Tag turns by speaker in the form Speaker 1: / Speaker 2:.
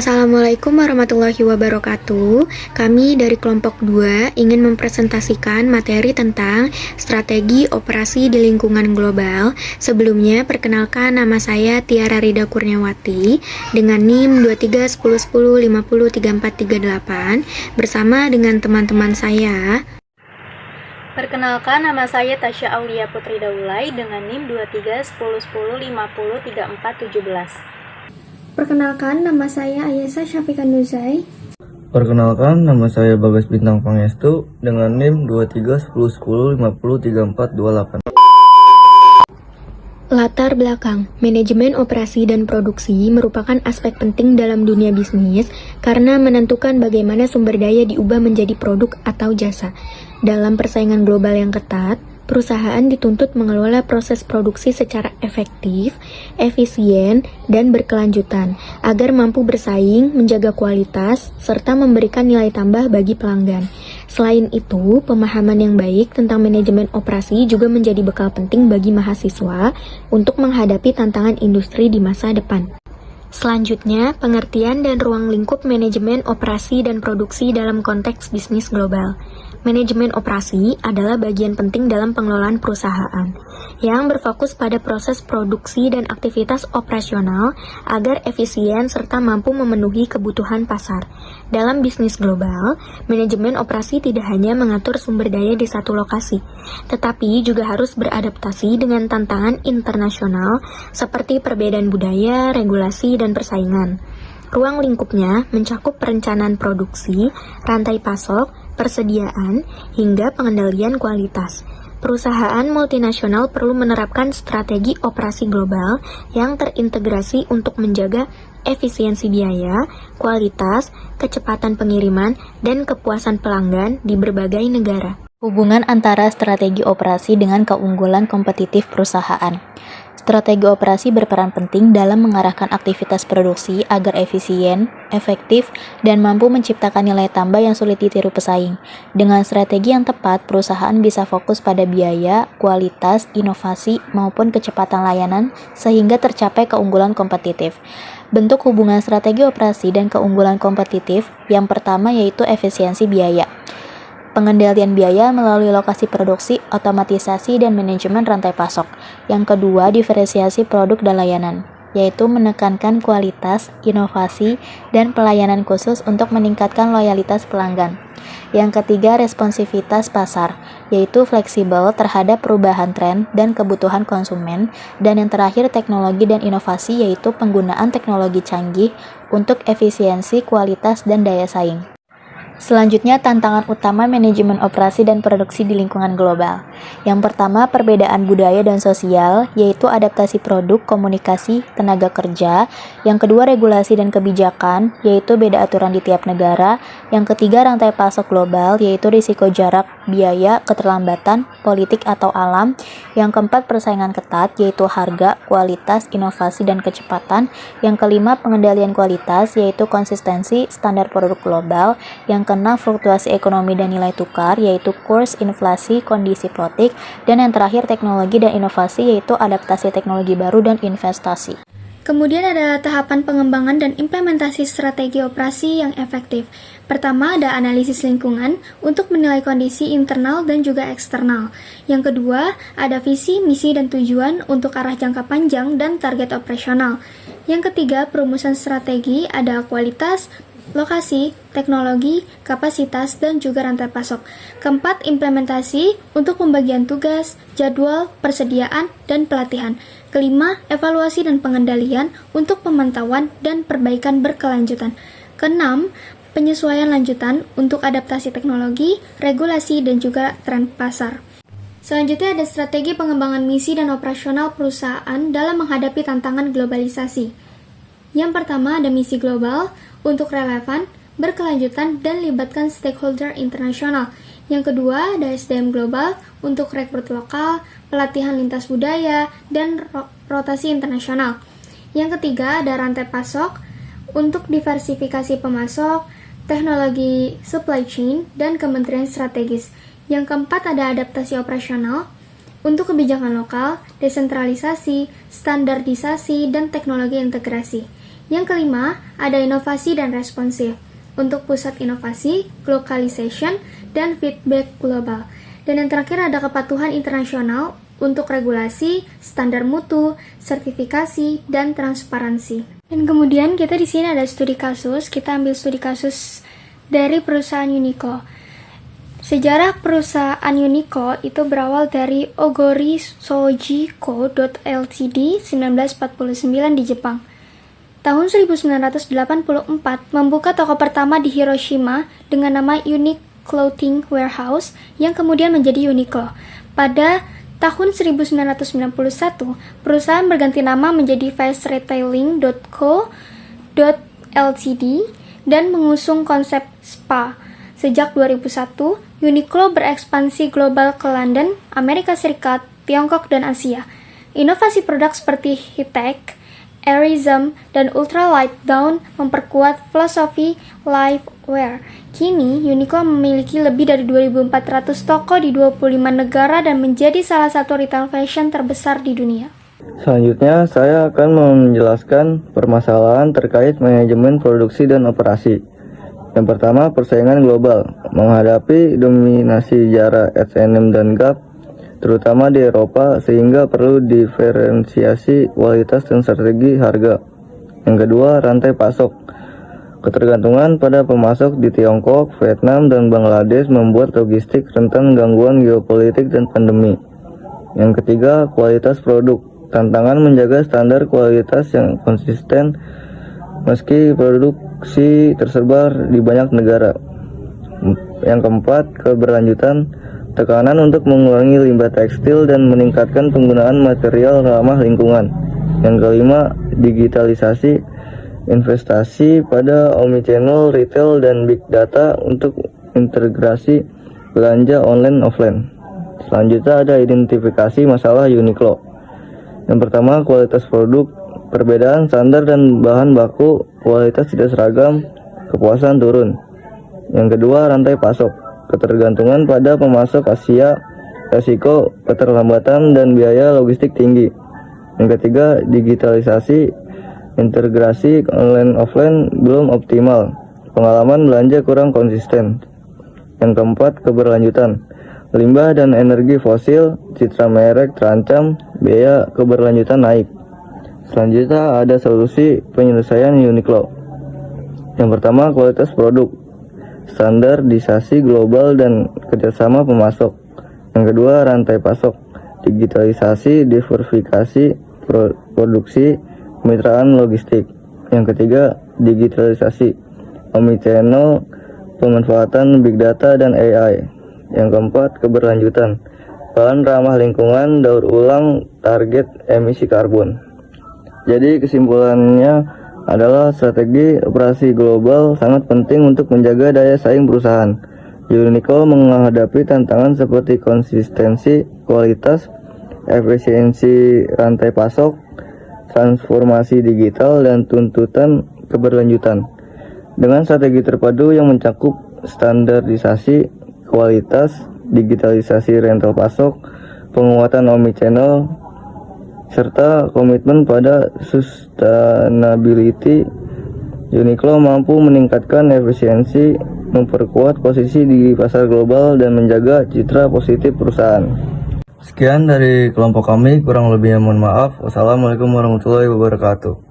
Speaker 1: Assalamualaikum warahmatullahi wabarakatuh. Kami dari kelompok 2 ingin mempresentasikan materi tentang strategi operasi di lingkungan global. Sebelumnya, perkenalkan nama saya Tiara Rida Kurniawati dengan NIM 231010503438 bersama dengan teman-teman saya.
Speaker 2: Perkenalkan, nama saya Tasya Aulia Putri Daulay dengan NIM 231010503417.
Speaker 3: Perkenalkan, nama saya Ayesa Syafiqah Nuzai.
Speaker 4: Perkenalkan, nama saya Bagas Bintang Pangestu dengan NIM 231010503428.
Speaker 1: Latar belakang, manajemen operasi dan produksi merupakan aspek penting dalam dunia bisnis karena menentukan bagaimana sumber daya diubah menjadi produk atau jasa. Dalam persaingan global yang ketat, perusahaan dituntut mengelola proses produksi secara efektif, efisien, dan berkelanjutan agar mampu bersaing, menjaga kualitas, serta memberikan nilai tambah bagi pelanggan. Selain itu, pemahaman yang baik tentang manajemen operasi juga menjadi bekal penting bagi mahasiswa untuk menghadapi tantangan industri di masa depan. Selanjutnya, pengertian dan ruang lingkup manajemen operasi dan produksi dalam konteks bisnis global. Manajemen operasi adalah bagian penting dalam pengelolaan perusahaan yang berfokus pada proses produksi dan aktivitas operasional agar efisien serta mampu memenuhi kebutuhan pasar. Dalam bisnis global, manajemen operasi tidak hanya mengatur sumber daya di satu lokasi, tetapi juga harus beradaptasi dengan tantangan internasional seperti perbedaan budaya, regulasi, dan persaingan. Ruang lingkupnya mencakup perencanaan produksi, rantai pasok, persediaan, hingga pengendalian kualitas. Perusahaan multinasional perlu menerapkan strategi operasi global yang terintegrasi untuk menjaga efisiensi biaya, kualitas, kecepatan pengiriman, dan kepuasan pelanggan di berbagai negara.
Speaker 2: Hubungan antara strategi operasi dengan keunggulan kompetitif perusahaan. Strategi operasi berperan penting dalam mengarahkan aktivitas produksi agar efisien, efektif, dan mampu menciptakan nilai tambah yang sulit ditiru pesaing. Dengan strategi yang tepat, perusahaan bisa fokus pada biaya, kualitas, inovasi, maupun kecepatan layanan sehingga tercapai keunggulan kompetitif. Bentuk hubungan strategi operasi dan keunggulan kompetitif yang pertama yaitu efisiensi biaya. Pengendalian biaya melalui lokasi produksi, otomatisasi, dan manajemen rantai pasok. Yang kedua, diferensiasi produk dan layanan, yaitu menekankan kualitas, inovasi, dan pelayanan khusus untuk meningkatkan loyalitas pelanggan. Yang ketiga, responsivitas pasar, yaitu fleksibel terhadap perubahan tren dan kebutuhan konsumen. Dan yang terakhir, teknologi dan inovasi, yaitu penggunaan teknologi canggih untuk efisiensi, kualitas, dan daya saing. Selanjutnya, tantangan utama manajemen operasi dan produksi di lingkungan global. Yang pertama, perbedaan budaya dan sosial, yaitu adaptasi produk, komunikasi, tenaga kerja. Yang kedua, regulasi dan kebijakan, yaitu beda aturan di tiap negara. Yang ketiga, rantai pasok global, yaitu risiko jarak, biaya, keterlambatan, politik atau alam. Yang keempat, persaingan ketat, yaitu harga, kualitas, inovasi, dan kecepatan. Yang kelima, pengendalian kualitas, yaitu konsistensi, standar produk global. Yang keenam, fluktuasi ekonomi dan nilai tukar, yaitu kurs, inflasi, kondisi politik. Dan yang terakhir, teknologi dan inovasi, yaitu adaptasi teknologi baru dan investasi.
Speaker 3: Kemudian ada tahapan pengembangan dan implementasi strategi operasi yang efektif. Pertama, ada analisis lingkungan untuk menilai kondisi internal dan juga eksternal. Yang kedua, ada visi, misi, dan tujuan untuk arah jangka panjang dan target operasional. Yang ketiga, perumusan strategi, ada kualitas, lokasi, teknologi, kapasitas, dan juga rantai pasok. Keempat, implementasi untuk pembagian tugas, jadwal, persediaan, dan pelatihan. Kelima, evaluasi dan pengendalian untuk pemantauan dan perbaikan berkelanjutan. Keenam, penyesuaian lanjutan untuk adaptasi teknologi, regulasi, dan juga tren pasar. Selanjutnya ada strategi pengembangan misi dan operasional perusahaan dalam menghadapi tantangan globalisasi. Yang pertama ada misi global untuk relevan, berkelanjutan, dan libatkan stakeholder internasional. Yang kedua ada SDM global untuk rekrut lokal, pelatihan lintas budaya, dan rotasi internasional. Yang ketiga ada rantai pasok untuk diversifikasi pemasok, teknologi supply chain, dan kementerian strategis. Yang keempat ada adaptasi operasional untuk kebijakan lokal, desentralisasi, standarisasi, dan teknologi integrasi. Yang kelima, ada inovasi dan responsif. Untuk pusat inovasi, localization, dan feedback global. Dan yang terakhir ada kepatuhan internasional untuk regulasi, standar mutu, sertifikasi, dan transparansi. Dan kemudian kita di sini ada studi kasus. Kita ambil studi kasus dari perusahaan Uniqlo. Sejarah perusahaan Uniqlo itu berawal dari Ogori Soji Co. Ltd. 1949 di Jepang. Tahun 1984 membuka toko pertama di Hiroshima dengan nama Unique Clothing Warehouse yang kemudian menjadi Uniqlo. Pada tahun 1991, perusahaan berganti nama menjadi fastretailing.co.ltd dan mengusung konsep spa. Sejak 2001, Uniqlo berekspansi global ke London, Amerika Serikat, Tiongkok, dan Asia. Inovasi produk seperti Heat-Tech, Airism, dan Ultralight Down memperkuat filosofi life wear. Kini, Uniqlo memiliki lebih dari 2.400 toko di 25 negara dan menjadi salah satu retail fashion terbesar di dunia.
Speaker 4: Selanjutnya, saya akan menjelaskan permasalahan terkait manajemen produksi dan operasi. Yang pertama, persaingan global. Menghadapi dominasi Zara, H&M, dan Gap, terutama di Eropa, sehingga perlu diferensiasi kualitas dan strategi harga. Yang kedua, rantai pasok. Ketergantungan pada pemasok di Tiongkok, Vietnam, dan Bangladesh membuat logistik rentan gangguan geopolitik dan pandemi. Yang ketiga, kualitas produk. Tantangan menjaga standar kualitas yang konsisten meski produksi tersebar di banyak negara. Yang keempat, keberlanjutan. Tekanan untuk mengurangi limbah tekstil dan meningkatkan penggunaan material ramah lingkungan. Yang kelima, digitalisasi. Investasi pada omnichannel, retail, dan big data untuk integrasi belanja online offline. Selanjutnya ada identifikasi masalah Uniqlo. Yang pertama, kualitas produk. Perbedaan standar dan bahan baku, kualitas tidak seragam, kepuasan turun. Yang kedua, rantai pasok. Ketergantungan pada pemasok Asia, resiko keterlambatan dan biaya logistik tinggi. Yang ketiga, digitalisasi. Integrasi online offline belum optimal. Pengalaman belanja kurang konsisten. Yang keempat, keberlanjutan. Limbah dan energi fosil, citra merek terancam, biaya keberlanjutan naik. Selanjutnya ada solusi penyelesaian Uniqlo. Yang pertama, kualitas produk. Standarisasi global dan kerjasama pemasok. Yang kedua, rantai pasok. Digitalisasi, diversifikasi produksi, kemitraan logistik. Yang ketiga, digitalisasi, omnichannel, pemanfaatan big data dan AI. Yang keempat, keberlanjutan, bahan ramah lingkungan, daur ulang, target emisi karbon. Jadi kesimpulannya adalah strategi operasi global sangat penting untuk menjaga daya saing perusahaan. Uniqlo menghadapi tantangan seperti konsistensi, kualitas, efisiensi rantai pasok, transformasi digital, dan tuntutan keberlanjutan. Dengan strategi terpadu yang mencakup standarisasi, kualitas, digitalisasi rental pasok, penguatan omnichannel, serta komitmen pada sustainability, Uniqlo mampu meningkatkan efisiensi, memperkuat posisi di pasar global, dan menjaga citra positif perusahaan. Sekian dari kelompok kami, kurang lebihnya mohon maaf. Wassalamualaikum warahmatullahi wabarakatuh.